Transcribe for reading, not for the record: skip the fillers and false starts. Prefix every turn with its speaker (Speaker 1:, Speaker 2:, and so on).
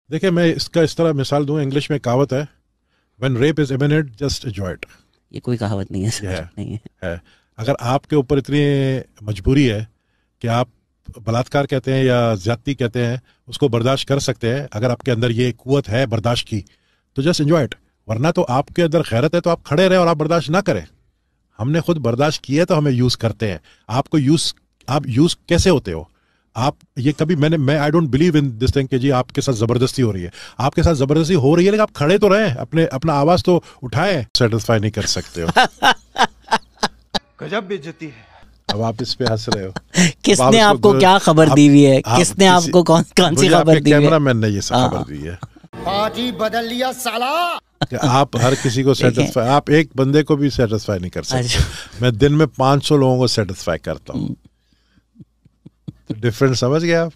Speaker 1: देखिए, मैं इसका इस तरह मिसाल दूं, इंग्लिश में कहावत है, when rape is imminent just enjoy it.
Speaker 2: ये कोई कहावत नहीं है सर,
Speaker 1: ये
Speaker 2: नहीं है।
Speaker 1: है। अगर आपके ऊपर इतनी मजबूरी है कि आप बलात्कार कहते हैं या ज्यादती कहते हैं उसको बर्दाश्त कर सकते हैं, अगर आपके अंदर ये कुव्वत है बर्दाश्त की, तो जस्ट एंजॉय इट। वरना तो आपके अंदर गैरत है तो आप खड़े रहे और आप बर्दाश्त ना करें। हमने खुद बर्दाश्त किया तो हमें यूज करते हैं। आपको आप यूज कैसे होते हो? आप ये कभी मैं I don't believe in this thing कि जी आपके साथ जबरदस्ती हो रही है। आपके साथ जबरदस्ती हो रही है लेकिन आप खड़े तो रहें, अपना आवाज तो उठाएं। सेटिस्फाई नहीं कर सकते हो।
Speaker 3: गजब बेइज्जती है।
Speaker 1: अब आप इस पे हंस रहे हो।
Speaker 2: किसने आपको क्या खबर दी हुई है? किसने आपको कौन सी खबर दी हुई है?
Speaker 1: कैमरामैन ने ये सब खबर दी है।
Speaker 3: पार्टी बदल लिया साला।
Speaker 1: कि आप हर किसी को सेटिस्फाई, आप एक बंदे को भी सेटिस्फाई नहीं कर सकते। मैं दिन में 500 लोगों को सेटिस्फाई करता हूँ। डिफरेंस समझ गए आप?